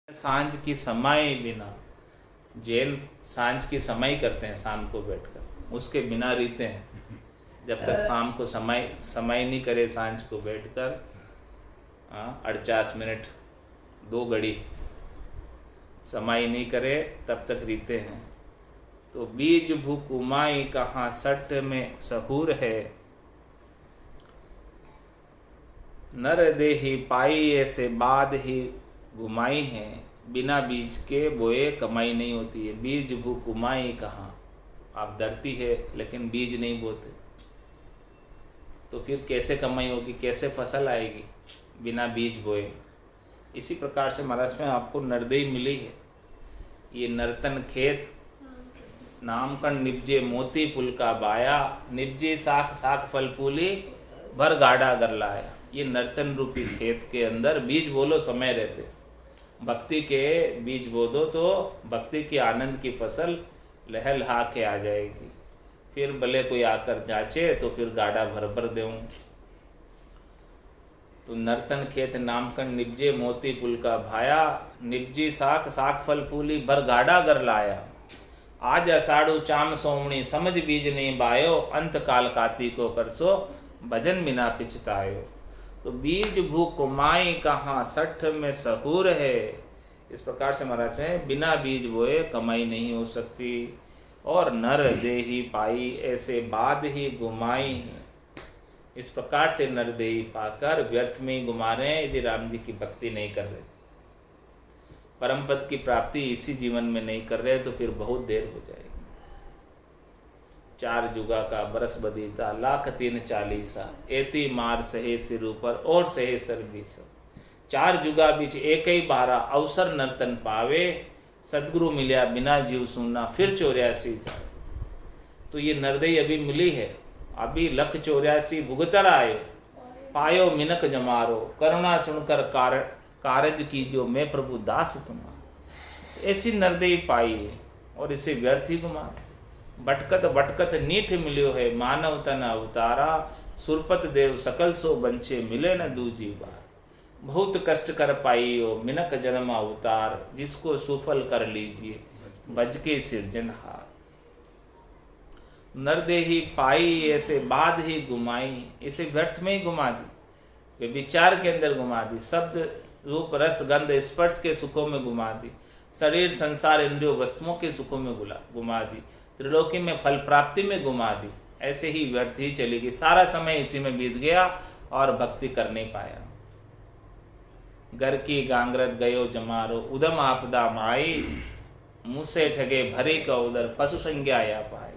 सांझ की समाई बिना, जैन सांझ की समाई करते हैं शाम को बैठकर, उसके बिना रीते हैं। जब तक शाम को समाई नहीं करे सांझ को बैठकर 48 मिनट 2 घड़ी समाई नहीं करे तब तक रीते हैं। तो बीज भूख उमाई कहाँ सट में सहूर है, नर देही पाई ऐसे बाद ही घुमाई है। बिना बीज के बोए कमाई नहीं होती है। बीज भूख उमाई कहाँ, आप धरती है लेकिन बीज नहीं बोते तो फिर कैसे कमाई होगी, कैसे फसल आएगी बिना बीज बोए। इसी प्रकार से महाराज में आपको नरदेई मिली है। ये नर्तन खेत नामकन निपजे मोती पुल का बाया, निपजे साख साख फल फूली भर गाढ़ा कर लाया। ये नर्तन रूपी खेत के अंदर बीज बोलो समय रहते, भक्ति के बीज बो दो तो भक्ति की आनंद की फसल लहलहा के आ जाएगी। फिर भले कोई आकर जांचे तो फिर गाढ़ा भर भर देऊं। तो नर्तन खेत नामकन निपजे मोती पुल का भाया, निपजी साख साख फल फूली भर गाढ़ा कर लाया। आज अषाढ़ु चाम सोमणी समझ बीज नहीं बायो, अंत काल काती को करसो भजन बिना पिछतायो। तो बीज भूख कुमाई कहाँ सठ में सहूर है। इस प्रकार से महाराज में बिना बीज बोए कमाई नहीं हो सकती। और नर देही पाई ऐसे बाद ही गुमाई, इस प्रकार से नर देही पाकर व्यर्थ में ही गुमा रहे हैं यदि राम जी की भक्ति नहीं कर रहे, परम पद की प्राप्ति इसी जीवन में नहीं कर रहे तो फिर बहुत देर हो जाएगी। 4 जुगा का बरस बदीता लाख 3 40, एती मार सहे सिर ऊपर और सहे सर बीस। 4 जुगा बीच एक ही बारा अवसर नर्तन पावे, सदगुरु मिलिया बिना जीव सुनना फिर 84 जाए। तो ये नरदेई अभी मिली है, अभी लख 84 भुगतर आए, पायो मिनक जमारो करुणा सुनकर कारज की जो मैं प्रभु दास तुम्हारा। ऐसी नरदेई पाई है और इसे व्यर्थ ही गुमा। भटकत भटकत नीठ मिलियो है, मानव तन अवतारा सुरपत देव सकल सो बंचे मिले न दूजी बार। बहुत कष्ट कर पाई हो मिनक जन्म अवतार, जिसको सुफल कर लीजिए बज के सिरजनहार। नरदेही पाई ऐसे बाद ही गुमाई, इसे व्यर्थ में ही गुमा दी, वे विचार के अंदर गुमा दी, शब्द रूप रस गंध स्पर्श के सुखों में गुमा दी, शरीर संसार इंद्रियों वस्तुओं के सुखों में गुमा दी, त्रिलोकी में फल प्राप्ति में गुमा दी। ऐसे ही व्यर्थ ही चली गई, सारा समय इसी में बीत गया और भक्ति कर नहीं पाया। घर की गांगरत गयो जमारो उदम आपदा माई, मुँह से ठगे भरे का उदर पशु संज्ञा या पाई।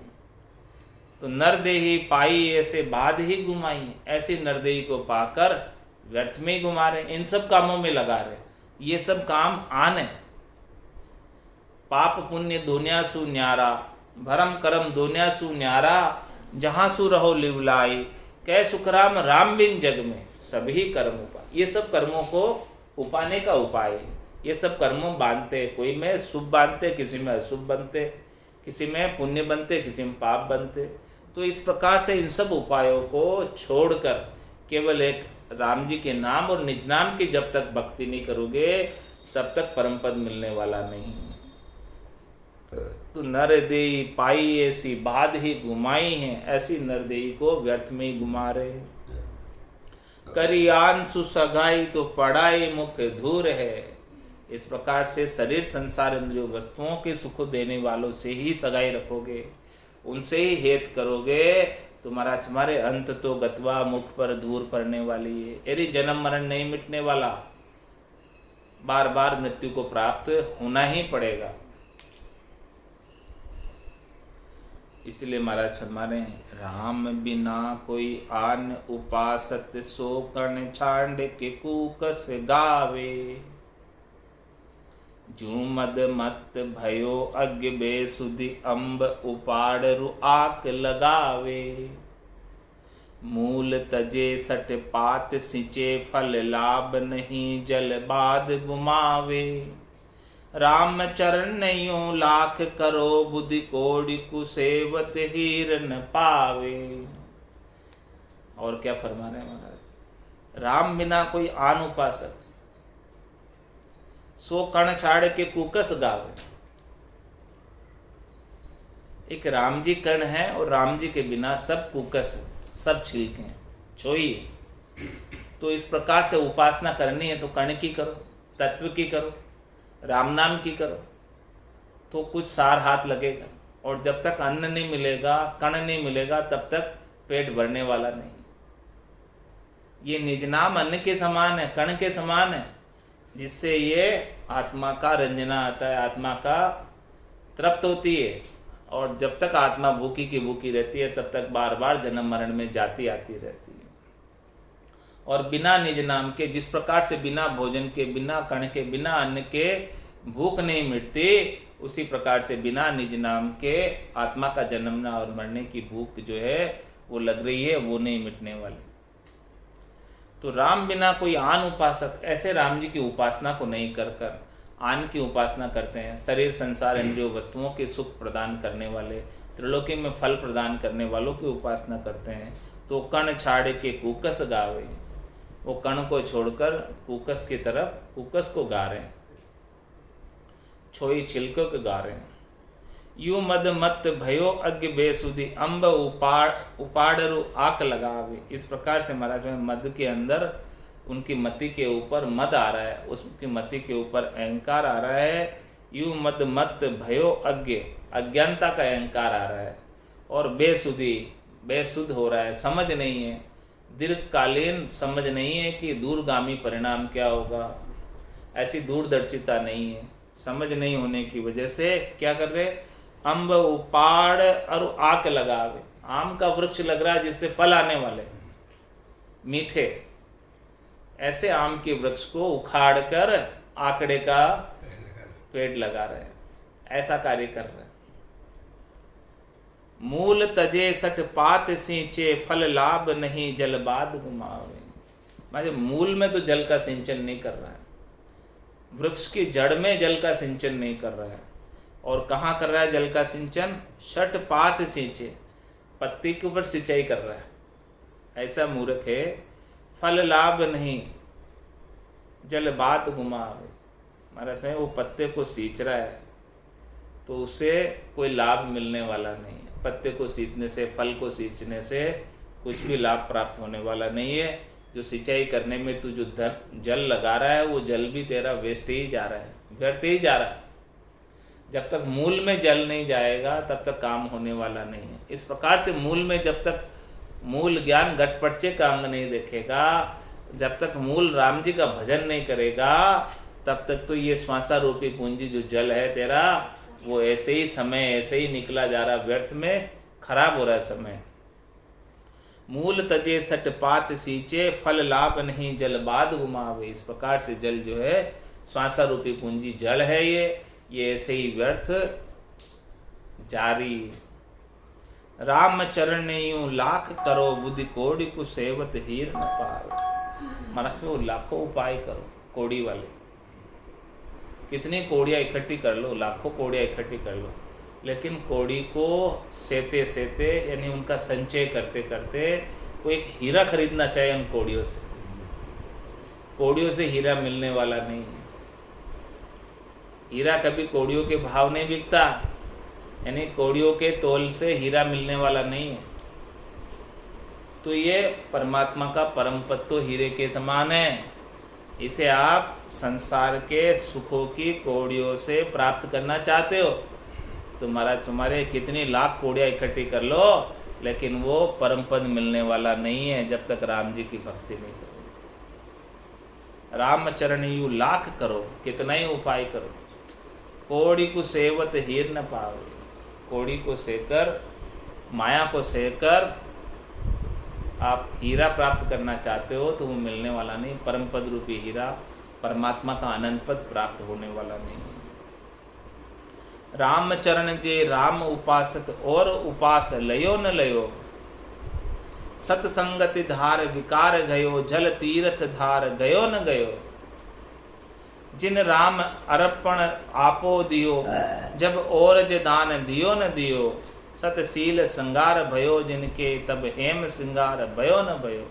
तो नरदेही पाई ऐसे बाद ही गुमाई, ऐसी नरदेही को पाकर व्यर्थ में ही गुमा रहे, इन सब कामों में लगा रहे। ये सब काम आन है, पाप पुण्य दुनिया सु न्यारा, भरम करम दुनिया सु न्यारा, जहां सु रहो लिवलाई, कै सुखराम राम बिन जग में सभी कर्म उपाय। ये सब कर्मों को उपाने का उपाय है। ये सब कर्मों बांधते, कोई में शुभ बांधते, किसी में अशुभ बनते, किसी में पुण्य बनते, किसी में पाप बनते। तो इस प्रकार से इन सब उपायों को छोड़कर केवल एक राम जी के नाम और निज नाम की जब तक भक्ति नहीं करोगे तब तक परम पद मिलने वाला नहीं। तो नरदेई पाई ऐसी बाद ही गुमाई है, ऐसी नरदेई को व्यर्थ में ही गुमा रहे। करियान सुसगाई तो पढ़ाई मुख धूर है। इस प्रकार से शरीर संसार इंद्रियों वस्तुओं के सुख देने वालों से ही सगाई रखोगे, उनसे ही हेत करोगे, तुम्हारा तुम्हारे अंत तो गतवा मुख पर धूर पड़ने वाली है। यदि जन्म मरण नहीं मिटने वाला, बार बार मृत्यु को प्राप्त होना ही पड़ेगा। इसलिए महाराज फरमा रहे हैं, राम बिना कोई आन उपासत, सो कर्ण छांड के कूकस गावे। झूमद मत भयो अग्ग बेसुधि, अम्ब उपाड़ रु आक लगावे। मूल तजे सट पात सिंचे, फल लाभ नहीं जल बाद गुमावे। राम चरण यूं लाख करो, बुद्धि कोड़ि कुसेवत हीर न पावे। और क्या फरमा रहे हैं महाराज, राम बिना कोई आन उपासक, सो कण छाड़ के कुकस गावे। एक राम जी कण है और राम जी के बिना सब कुकस है, सब छिलके हैं, छोई। तो इस प्रकार से उपासना करनी है तो कण की करो, तत्व की करो, राम नाम की करो, तो कुछ सार हाथ लगेगा। और जब तक अन्न नहीं मिलेगा, कण नहीं मिलेगा, तब तक पेट भरने वाला नहीं। ये निज नाम अन्न के समान है, कण के समान है, जिससे ये आत्मा का रंजना आता है, आत्मा का तृप्त होती है। और जब तक आत्मा भूखी की भूखी रहती है, तब तक बार बार जन्म मरण में जाती आती रहती है। और बिना निज नाम के, जिस प्रकार से बिना भोजन के, बिना कण के, बिना अन्न के भूख नहीं मिटती, उसी प्रकार से बिना निज नाम के आत्मा का जन्मना और मरने की भूख जो है वो लग रही है, वो नहीं मिटने वाली। तो राम बिना कोई आन उपासक ऐसे राम जी की उपासना को नहीं कर कर आन की उपासना करते हैं। शरीर संसार इंद्रियों वस्तुओं के सुख प्रदान करने वाले, त्रिलोकी में फल प्रदान करने वालों की उपासना करते हैं। तो कण छाड़ के कुकस गावे, वो कण को छोड़कर कुकस की तरफ, कुकस को गा रहे हैं, छोई छिलकों को गा रहे हैं। यू मद मत भयो अज्ञ बेसुधि अम्ब उपाड़रु आक लगावे। इस प्रकार से महाराज में मद के अंदर उनकी मति के ऊपर मद आ रहा है, उसकी मति के ऊपर अहंकार आ रहा है। यू मद मत भयो अज्ञ, अज्ञानता का अहंकार आ रहा है। और बेसुधि, बेसुध हो रहा है, समझ नहीं है, दीर्घकालीन समझ नहीं है कि दूरगामी परिणाम क्या होगा, ऐसी दूरदर्शिता नहीं है। समझ नहीं होने की वजह से क्या कर रहे, अम्ब उपाड़ और आक लगावे। आम का वृक्ष लग रहा है जिससे फल आने वाले मीठे, ऐसे आम के वृक्ष को उखाड़ कर आकड़े का पेड़ लगा रहे हैं, ऐसा कार्य कर रहे हैं। मूल तजे सठ पात सींचे फल लाभ नहीं जल बाद घुमावे। मतलब मूल में तो जल का सिंचन नहीं कर रहा है, वृक्ष की जड़ में जल का सिंचन नहीं कर रहा है। और कहाँ कर रहा है जल का सिंचन, षट पात सींचे, पत्ती के ऊपर सिंचाई कर रहा है। ऐसा मूर्ख है। फल लाभ नहीं जल बाद घुमावे। महाराज वो पत्ते को सींच रहा है तो उसे कोई लाभ मिलने वाला नहीं है। पत्ते को सींचने से, फल को सींचने से कुछ भी लाभ प्राप्त होने वाला नहीं है। जो सिंचाई करने में तू जो जल लगा रहा है, वो जल भी तेरा वेस्ट ही जा रहा है, व्यर्थ ही जा रहा है। जब तक मूल में जल नहीं जाएगा तब तक काम होने वाला नहीं है। इस प्रकार से मूल में जब तक मूल ज्ञान घटपटचे का अंग नहीं देखेगा, जब तक मूल राम जी का भजन नहीं करेगा, तब तक तो ये श्वासा रूपी पूंजी जो जल है तेरा, वो ऐसे ही समय ऐसे ही निकला जा रहा, व्यर्थ में खराब हो रहा है समय। मूल तजे सट पात सींचे फल लाभ नहीं जल बाद घुमावे। इस प्रकार से जल जो है श्वासा रूपी पूंजी जल है, ये ऐसे ही व्यर्थ जारी। राम चरण यूं लाख करो बुद्धि कोड़ी को सेवत हीर न पावे। महाराज वो लाखों उपाय करो, कोड़ी वाले कितनी कोड़ियाँ इकट्ठी कर लो, लाखों कोड़ियाँ इकट्ठी कर लो, लेकिन कोड़ी को सेते सेते यानी उनका संचय करते करते कोई एक हीरा खरीदना चाहे उन कोड़ियों से, कोड़ियों से हीरा मिलने वाला नहीं है। हीरा कभी कोड़ियों के भाव नहीं बिकता, यानी कोड़ियों के तोल से हीरा मिलने वाला नहीं है। तो ये परमात्मा का परम पद तो हीरे के समान है। इसे आप संसार के सुखों की कोड़ियों से प्राप्त करना चाहते हो तो महाराज तुम्हारे कितनी लाख कोड़ियाँ इकट्ठी कर लो, लेकिन वो परम पद मिलने वाला नहीं है जब तक राम जी की भक्ति नहीं करो। राम चरण यू लाख करो, कितना ही उपाय करो, कोड़ी को सेवत हीर न पावे। कोड़ी को सेकर, माया को सेकर आप हीरा प्राप्त करना चाहते हो तो वो मिलने वाला नहीं। परम पद रूपी हीरा, परमात्मा का अनंत पद प्राप्त होने वाला नहीं। राम चरण जे राम उपासक और उपास लयो न लयो। सतसंगति धार विकार गयो, जल तीर्थ धार गयो न गयो। जिन राम अर्पण आपो दियो, जब और जे दान दियो न दियो। सतशील श्रृंगार भयो जिनके, तब हेम श्रृंगार भयो न भयो।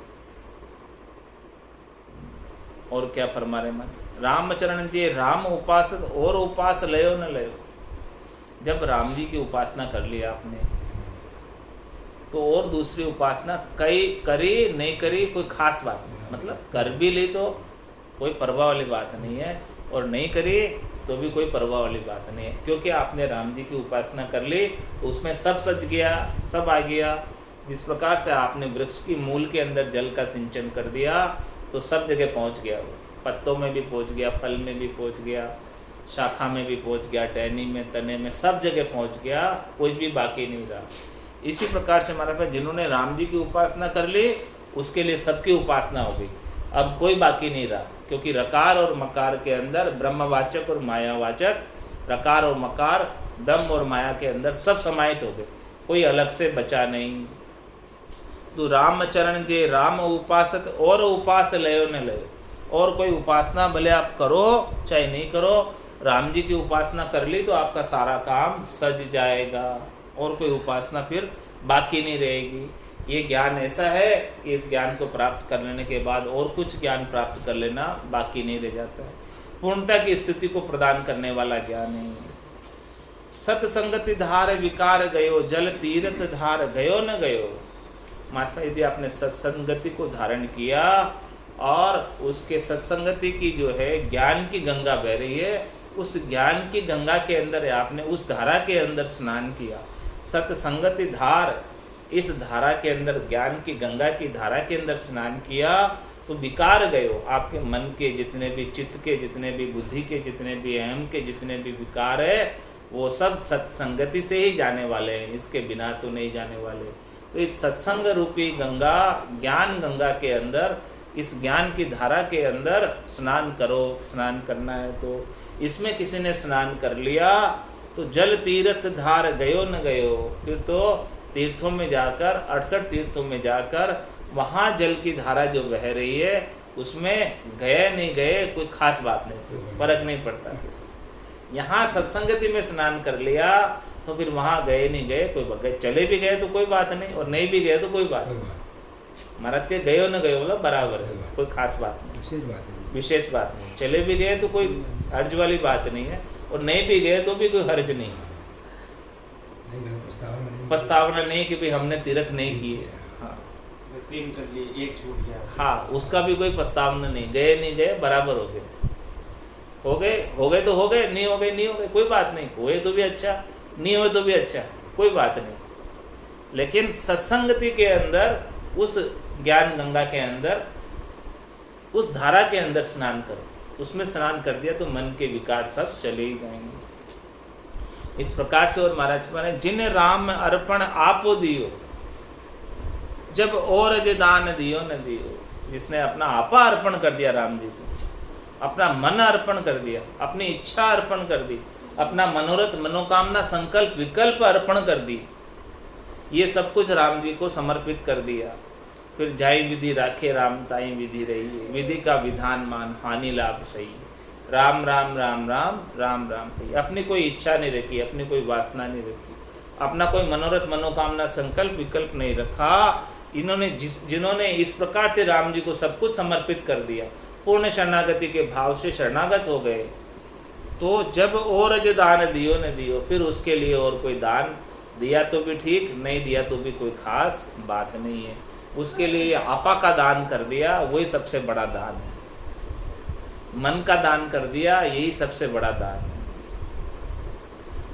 और क्या फरमा रहे मत, रामचरण जे राम उपासत और उपास लयो न लयो। जब राम जी की उपासना कर ली आपने तो और दूसरी उपासना कई करी नहीं करी कोई खास बात नहीं, मतलब कर भी ली तो कोई परवाह वाली बात नहीं है और नहीं करी तो भी कोई परवाह वाली बात नहीं है, क्योंकि आपने राम जी की उपासना कर ली तो उसमें सब सज गया, सब आ गया। जिस प्रकार से आपने वृक्ष की मूल के अंदर जल का सिंचन कर दिया तो सब जगह पहुंच गया, वो पत्तों में भी पहुंच गया, फल में भी पहुंच गया, शाखा में भी पहुंच गया, टहनी में, तने में, सब जगह पहुंच गया, कुछ भी बाकी नहीं रहा। इसी प्रकार से हमारे पास जिन्होंने राम जी की उपासना कर ली उसके लिए सबकी उपासना हो गई, अब कोई बाकी नहीं रहा, क्योंकि रकार और मकार के अंदर ब्रह्मवाचक और मायावाचक, रकार और मकार ब्रह्म और माया के अंदर सब समाहित हो गए, कोई अलग से बचा नहीं। तो रामचरण जे राम उपासत और उपास लयो न लयो। और कोई उपासना भले आप करो चाहे नहीं करो, राम जी की उपासना कर ली तो आपका सारा काम सज जाएगा और कोई उपासना फिर बाकी नहीं रहेगी। ये ज्ञान ऐसा है कि इस ज्ञान को प्राप्त कर लेने के बाद और कुछ ज्ञान प्राप्त कर लेना बाकी नहीं रह जाता है। पूर्णता की स्थिति को प्रदान करने वाला ज्ञान है। सत्संगति धार विकार गयो, जल तीर्थ धार गयो न गयो। महात्मा यदि आपने सत्संगति को धारण किया और उसके सत्संगति की जो है ज्ञान की गंगा बह रही है, उस ज्ञान की गंगा के अंदर आपने उस धारा के अंदर स्नान किया, सत्संगति धार, इस धारा के अंदर ज्ञान की गंगा की धारा के अंदर स्नान किया तो विकार गयो, आपके मन के जितने भी, चित्त के जितने भी, बुद्धि के जितने भी, अहम के जितने भी विकार है वो सब सत्संगति से ही जाने वाले हैं, इसके बिना तो नहीं जाने वाले। तो इस सत्संग रूपी गंगा, ज्ञान गंगा के अंदर, इस ज्ञान की धारा के अंदर स्नान करो। स्नान करना है तो इसमें किसी ने स्नान कर लिया तो जल तीर्थ धार गयो न गयो, फिर तो तीर्थों में जाकर, 68 तीर्थों में जाकर वहाँ जल की धारा जो बह रही है उसमें गए नहीं गए कोई खास बात नहीं, फर्क नहीं पड़ता। यहाँ सत्संगति में स्नान कर लिया तो फिर वहाँ गए नहीं गए कोई बात, चले भी गए तो कोई बात नहीं और नहीं भी गए तो कोई बात नहीं। महाराज के गयो न गयो मतलब बराबर है, कोई खास बात नहीं, विशेष बात नहीं। चले भी गए तो कोई हर्ज वाली बात नहीं है और नहीं भी गए तो भी कोई हर्ज नहीं है, प्रस्तावना नहीं कि भाई हमने तीर्थ नहीं किए, हाँ 3 कर लिए 1 छूट गया, हाँ उसका भी कोई प्रस्तावना नहीं, गए नहीं गए बराबर हो गए, हो गए तो हो गए, नहीं हो गए नहीं हो गए, कोई बात नहीं, हुए तो भी अच्छा, नहीं हुए तो भी अच्छा, कोई बात नहीं। लेकिन सत्संगति के अंदर, उस ज्ञान गंगा के अंदर, उस धारा के अंदर स्नान करो, उसमें स्नान कर दिया तो मन के विकार सब चले ही जाएंगे। इस प्रकार से और महाराज माने जिन राम अर्पण आपो दियो, जब और जे दान दियो न दियो। जिसने अपना आपा अर्पण कर दिया राम जी को, अपना मन अर्पण कर दिया, अपनी इच्छा अर्पण कर दी, अपना मनोरथ, मनोकामना, संकल्प, विकल्प अर्पण कर दी, ये सब कुछ राम जी को समर्पित कर दिया। फिर जाई विधि राखे राम ताई विधि रही है, विधि का विधान मान हानि लाभ सही, राम राम राम राम राम राम कही। अपनी कोई इच्छा नहीं रखी, अपनी कोई वासना नहीं रखी, अपना कोई मनोरथ, मनोकामना, संकल्प, विकल्प नहीं रखा। इन्होंने जिन्होंने इस प्रकार से राम जी को सब कुछ समर्पित कर दिया, पूर्ण शरणागति के भाव से शरणागत हो गए, तो जब और जो दान दियो न दियो, फिर उसके लिए और कोई दान दिया तो भी ठीक, नहीं दिया तो भी कोई खास बात नहीं है। उसके लिए आपा का दान कर दिया, वही सबसे बड़ा दान है। मन का दान कर दिया, यही सबसे बड़ा दान है।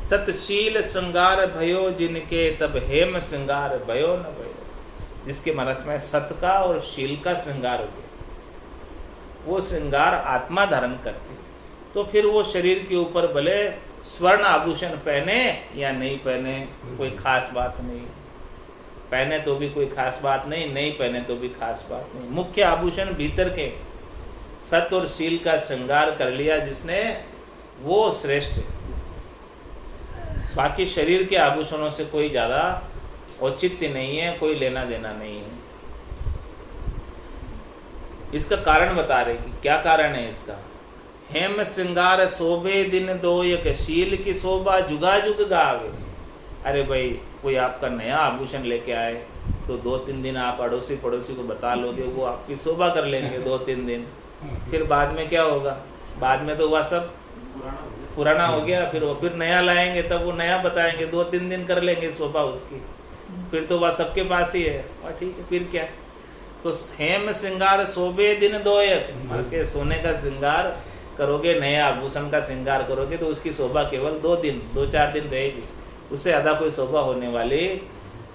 सतशील श्रृंगार भयो जिनके, तब हेम श्रृंगार भयो न भयो। जिसके मन में सत का और शील का श्रृंगार हो गया, वो श्रृंगार आत्मा धारण करती, तो फिर वो शरीर के ऊपर भले स्वर्ण आभूषण पहने या नहीं पहने कोई खास बात नहीं, पहने तो भी कोई खास बात नहीं, नहीं पहने तो भी खास बात नहीं। मुख्य आभूषण भीतर के सत और शील का श्रृंगार कर लिया जिसने, वो श्रेष्ठ है। बाकी शरीर के आभूषणों से कोई ज्यादा औचित्य नहीं है, कोई लेना देना नहीं है। इसका कारण बता रहे कि क्या कारण है इसका। हेम श्रृंगार शोभे दिन दो, एक शील की शोभा जुगा जुग गावे। अरे भाई कोई आपका नया आभूषण लेके आए तो 2-3 दिन आप अड़ोसी पड़ोसी को बता लोगे, वो आपकी शोभा कर लेंगे 2-3 दिन, फिर बाद में क्या होगा, बाद में तो वह सब पुराना हो गया, फिर वो फिर नया लाएंगे, तब वो नया बताएंगे, 2-3 दिन कर लेंगे शोभा उसकी, फिर तो वह सबके पास ही है, और ठीक है, फिर क्या। तो हेम श्रृंगार शोभे दिन दोयक, के सोने का श्रृंगार करोगे, नए आभूषण का श्रृंगार करोगे तो उसकी शोभा केवल 2-4 दिन रहेगी, उससे ज़्यादा कोई शोभा होने वाली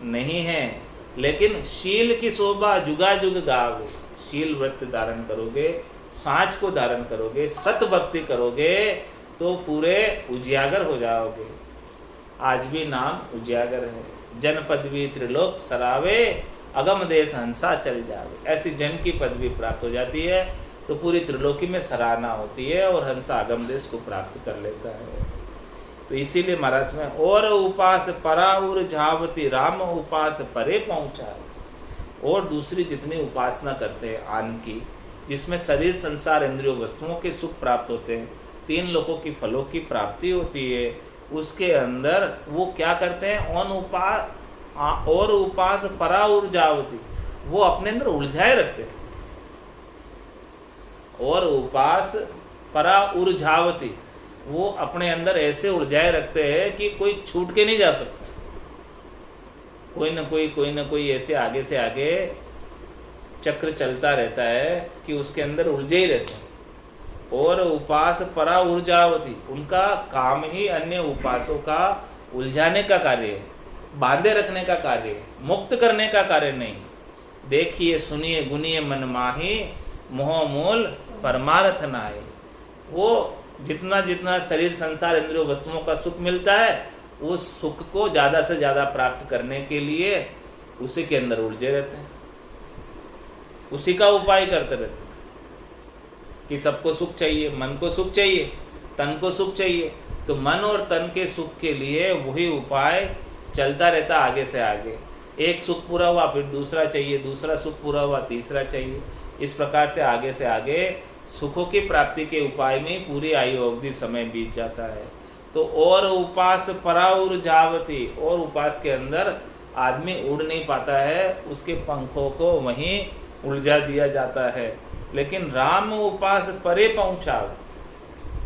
नहीं है। लेकिन शील की शोभा जुगा जुग गावे, शील व्रत धारण करोगे, सांच को धारण करोगे, सत भक्ति करोगे तो पूरे उजियागर हो जाओगे। आज भी नाम उजियागर है। जन पदवी त्रिलोक सरावे, अगम देश हंसा चल जावे। ऐसी जन की पदवी प्राप्त हो जाती है तो पूरी त्रिलोकी में सराहना होती है और हंसा अगम देश को प्राप्त कर लेता है। तो इसीलिए महाराज में और उपास परा उर झावती, राम उपास परे पहुँचा। और दूसरी जितनी उपासना करते हैं आन की, जिसमें शरीर संसार इंद्रियों वस्तुओं के सुख प्राप्त होते हैं, 3 लोकों की फलों की प्राप्ति होती है, उसके अंदर वो क्या करते हैं, और उपास परा उर्जावती, वो अपने अंदर उलझाए रखते हैं। और उपास परा उर्जावती, वो अपने अंदर ऐसे उलझाए रखते हैं कि कोई छूट के नहीं जा सकता। कोई न कोई ऐसे आगे से आगे चक्र चलता रहता है कि उसके अंदर उलझे ही रहते हैं। और उपास परा उर्जावती, उनका काम ही अन्य उपासों का उलझाने का कार्य है, बांधे रखने का कार्य है, मुक्त करने का कार्य नहीं। देखिए सुनिए गुनिए मन माही, मोह मूल परमार्थ नाय। वो जितना जितना शरीर संसार इंद्रियों वस्तुओं का सुख मिलता है, उस सुख को ज़्यादा से ज़्यादा प्राप्त करने के लिए उसी के अंदर उलझे रहते हैं, उसी का उपाय करते रहते हैं कि सबको सुख चाहिए, मन को सुख चाहिए, तन को सुख चाहिए, तो मन और तन के सुख के लिए वही उपाय चलता रहता आगे से आगे। एक सुख पूरा हुआ फिर दूसरा चाहिए, दूसरा सुख पूरा हुआ तीसरा चाहिए, इस प्रकार से आगे सुखों की प्राप्ति के उपाय में पूरी आयु अवधि समय बीत जाता है। तो और उपास परा उर्जावती, और उपास के अंदर आदमी उड़ नहीं पाता है, उसके पंखों को वहीं उलझा दिया जाता है। लेकिन राम उपास परे पहुँचा,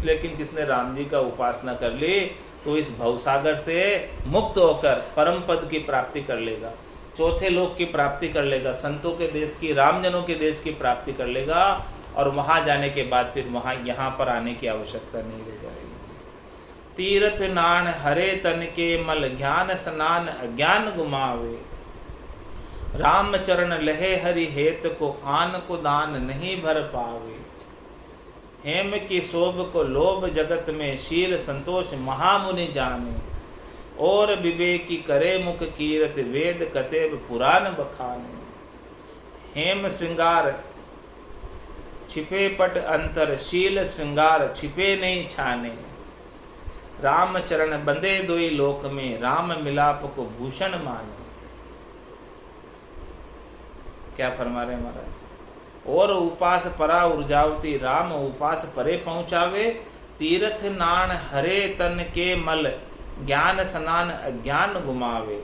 लेकिन किसने राम जी का उपासना कर ली तो इस भवसागर से मुक्त होकर परम पद की प्राप्ति कर लेगा, चौथे लोक की प्राप्ति कर लेगा, संतों के देश की, रामजनों के देश की प्राप्ति कर लेगा, और वहाँ जाने के बाद फिर वहाँ यहाँ पर आने की आवश्यकता नहीं रह जाएगी। तीर्थ नान हरे तन के मल, ज्ञान स्नान अज्ञान गुमावे। राम चरण लहे हरि हेत को, आन को दान नहीं भर पावे। हेम की शोभ को लोभ जगत में, शील संतोष महामुनि जाने। और विवेकी करे मुख कीरत, वेद कतेब पुराण बखाने। हेम श्रृंगार छिपे पट अंतर, शील श्रृंगार छिपे नहीं छाने। राम चरण बंदे दोई लोक में, राम मिलाप को भूषण माने। क्या फरमा रहे महाराज। और उपास परा उर्जावती, राम उपास परे पहुँचावे। तीर्थ नान हरे तन के मल, ज्ञान स्नान अज्ञान गुमावे।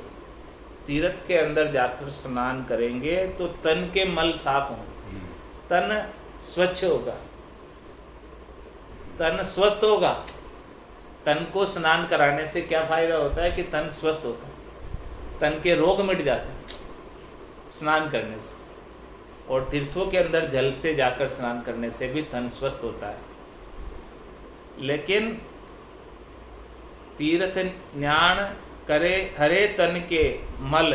तीर्थ के अंदर जाकर स्नान करेंगे तो तन के मल साफ होंगे, तन स्वच्छ होगा, तन स्वस्थ होगा। तन को स्नान कराने से क्या फायदा होता है कि तन स्वस्थ होता है, तन के रोग मिट जाते हैं स्नान करने से। और तीर्थों के अंदर जल से जाकर स्नान करने से भी तन स्वस्थ होता है। लेकिन तीर्थ ज्ञान करे हरे तन के मल,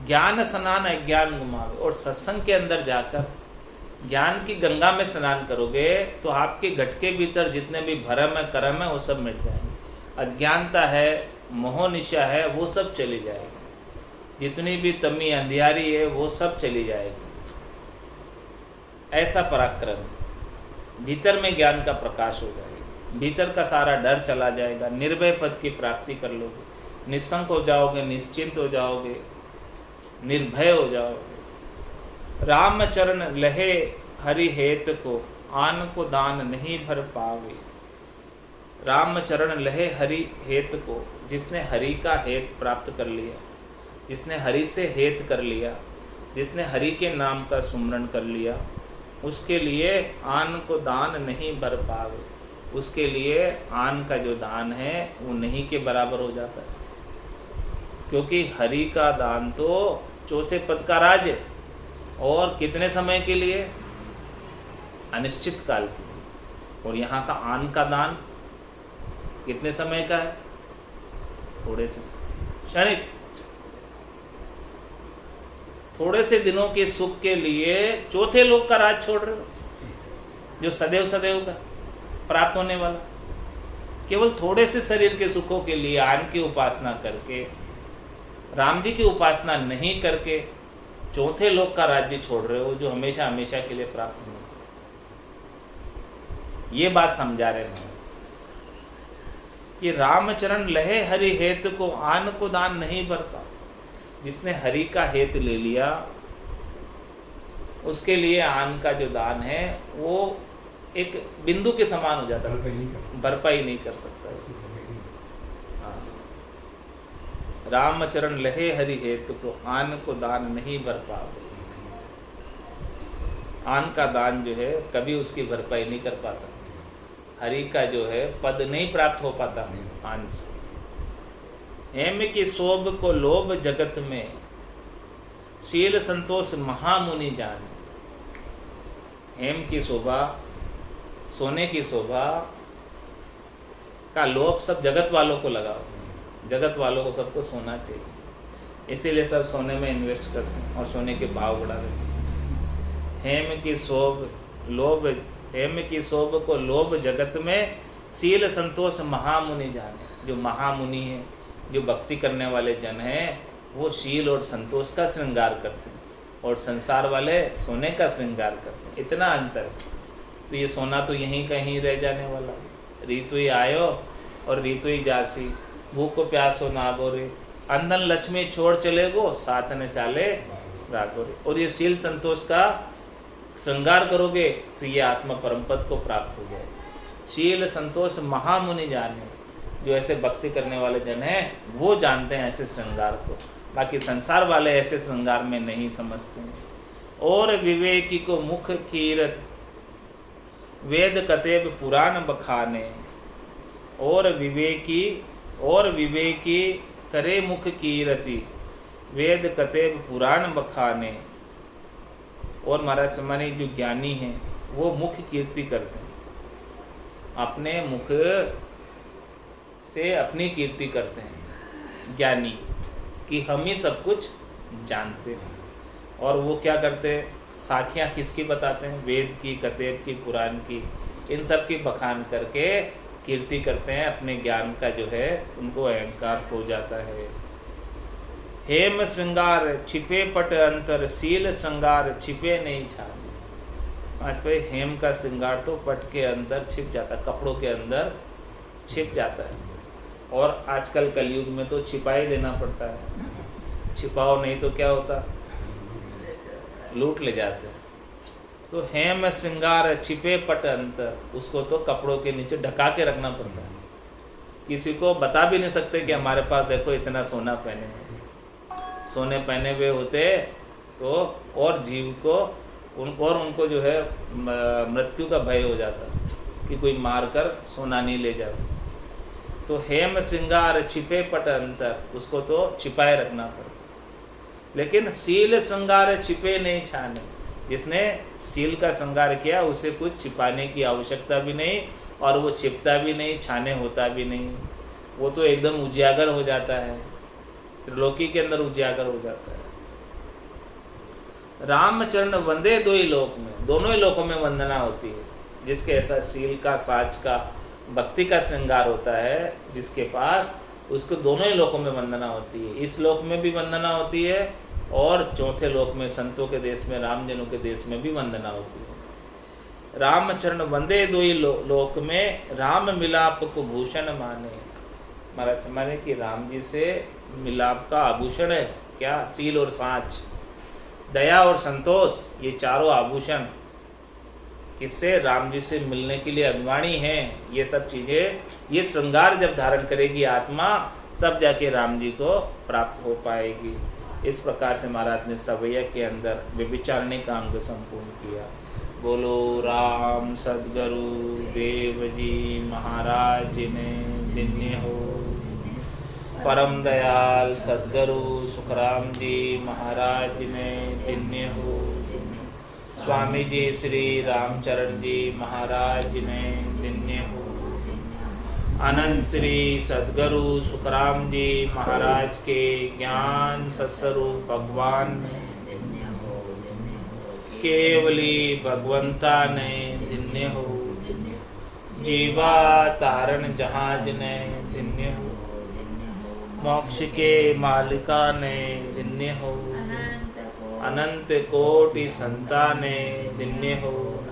ज्ञान स्नान अज्ञान गुमावे। और सत्संग के अंदर जाकर ज्ञान की गंगा में स्नान करोगे तो आपके घट के भीतर जितने भी भरम है कर्म है वो सब मिट जाएंगे। अज्ञानता है, मोहनिशा है, वो सब चली जाएगी। जितनी भी तमी अंधियारी है वो सब चली जाएगी। ऐसा पराक्रम, भीतर में ज्ञान का प्रकाश हो जाएगा, भीतर का सारा डर चला जाएगा, निर्भय पद की प्राप्ति कर लोगे, निस्संक हो जाओगे, निश्चिंत हो जाओगे, निर्भय हो जाओगे। रामचरण लहे हरि हेत को, आन को दान नहीं भर पावे। रामचरण लहे हरि हेत को, जिसने हरि का हेत प्राप्त कर लिया, जिसने हरि से हेत कर लिया, जिसने हरि के नाम का सुमरण कर लिया, उसके लिए आन को दान नहीं बर पावे, उसके लिए आन का जो दान है वो नहीं के बराबर हो जाता है, क्योंकि हरि का दान तो चौथे पद का राज है, और कितने समय के लिए? अनिश्चित काल के लिए। और यहाँ का आन का दान कितने समय का है? थोड़े से क्षणिक, थोड़े से दिनों के सुख के लिए चौथे लोक का राज छोड़ रहे हो, जो सदैव सदैव का प्राप्त होने वाला। केवल थोड़े से शरीर के सुखों के लिए आन की उपासना करके, राम जी की उपासना नहीं करके चौथे लोक का राज्य छोड़ रहे हो, जो हमेशा हमेशा के लिए प्राप्त होगा। ये बात समझा रहे हैं कि रामचरण लहे हरि हेतु को आन को दान नहीं बरता। जिसने हरि का हेतु ले लिया, उसके लिए आन का जो दान है वो एक बिंदु के समान हो जाता है, भरपाई नहीं कर सकता। हाँ। रामचरण लहे हरि हेतु को आन को दान नहीं बरपा। आन का दान जो है कभी उसकी भरपाई नहीं कर पाता, हरि का जो है पद नहीं प्राप्त हो पाता आन से। हेम की शोभ को लोभ जगत में, शील संतोष महामुनि जाने। हेम की शोभा, सोने की शोभा का लोभ सब जगत वालों को लगाओ, जगत वालों को सबको सोना चाहिए, इसीलिए सब सोने में इन्वेस्ट करते हैं और सोने के भाव बढ़ा देते हैं। हेम की शोभ लोभ, हेम की शोभ को लोभ जगत में, शील संतोष महामुनि जाने। जो महामुनि है, जो भक्ति करने वाले जन हैं, वो शील और संतोष का श्रृंगार करते हैं, और संसार वाले सोने का श्रृंगार करते हैं। इतना अंतर है। तो ये सोना तो यहीं कहीं रह जाने वाला। रीतु ही आयो और रीतु ही जासी, भूख प्यासो नागोरे, अंधन लक्ष्मी छोड़ चले गो, साथ ने चाले रागोरे। और ये शील संतोष का श्रृंगार करोगे तो ये आत्मा परम पद को प्राप्त हो जाए। शील संतोष महामुनि जाने, जो ऐसे भक्ति करने वाले जन हैं वो जानते हैं ऐसे श्रृंगार को, बाकी संसार वाले ऐसे श्रृंगार में नहीं समझते हैं। और विवेकी को मुख कीरत, वेद कतेब पुराण बखाने। और विवेकी करे मुख कीरति, वेद कतेब पुराण बखाने। और महाराज माने जो ज्ञानी हैं वो मुख कीर्ति करते हैं, अपने मुख से अपनी कीर्ति करते हैं ज्ञानी, कि हम ही सब कुछ जानते हैं। और वो क्या करते हैं? साखियाँ किसकी बताते हैं? वेद की, कतेब की, पुराण की, इन सब की बखान करके कीर्ति करते हैं। अपने ज्ञान का जो है उनको अहंकार हो जाता है। हेम श्रृंगार छिपे पट अंतर, शील श्रृंगार छिपे नहीं छाने। आज पे हेम का श्रृंगार तो पट के अंदर छिप जाता है, कपड़ों के अंदर छिप जाता है। और आजकल कलयुग में तो छिपाई देना पड़ता है, छिपाओ नहीं तो क्या होता? लूट ले जाते हैं। तो हेम श्रृंगार छिपे पट अंतर, उसको तो कपड़ों के नीचे ढका के रखना पड़ता है। किसी को बता भी नहीं सकते कि हमारे पास देखो इतना सोना पहने हैं। सोने पहने हुए होते तो और जीव को उनको जो है मृत्यु का भय हो जाता कि कोई मारकर सोना नहीं ले जाए। तो हेम श्रृंगार छिपे पट अंतर, उसको तो छिपाए रखना पड़ता। लेकिन शील श्रृंगार छिपे नहीं छाने, जिसने शील का श्रृंगार किया उसे कुछ छिपाने की आवश्यकता भी नहीं, और वो छिपता भी नहीं, छाने होता भी नहीं, वो तो एकदम उजागर हो जाता है, त्रिलोकी के अंदर उजागर हो जाता है। रामचरण वंदे दो ही लोक में, दोनों ही लोकों में वंदना होती है। जिसके ऐसा शील का, साच का, भक्ति का श्रृंगार होता है जिसके पास, उसको दोनों ही लोकों में वंदना होती है। इस लोक में भी वंदना होती है और चौथे लोक में, संतों के देश में, रामजनों के देश में भी वंदना होती है। रामचरण वंदे दो ही लोक में, राम मिलाप को भूषण माने। महाराज माने कि राम जी से मिलाप का आभूषण है क्या? शील और साच, दया और संतोष, ये चारों आभूषण किससे? राम जी से मिलने के लिए अगवाणी हैं। ये सब चीज़ें, ये श्रृंगार जब धारण करेगी आत्मा, तब जाके राम जी को प्राप्त हो पाएगी। इस प्रकार से महाराज ने सवैया के अंदर व्यभिचारणी का अंग संपूर्ण किया। बोलो राम सद्गुरु देव जी महाराज ने धन्य हो। परम दयाल सद्गुरु सुखराम जी महाराज ने धन्य हो। स्वामी जी श्री रामचरण जी महाराज ने धन्य हो। अनंत श्री सद्गुरु सुखराम जी महाराज के ज्ञान सत्स्वरूप भगवान ने केवली भगवंता ने धन्य हो। जीवा तारण जहाज ने धन्य हो। मोक्ष के मालिका ने धन्य हो। अनंत कोटि संता ने धन्य हो।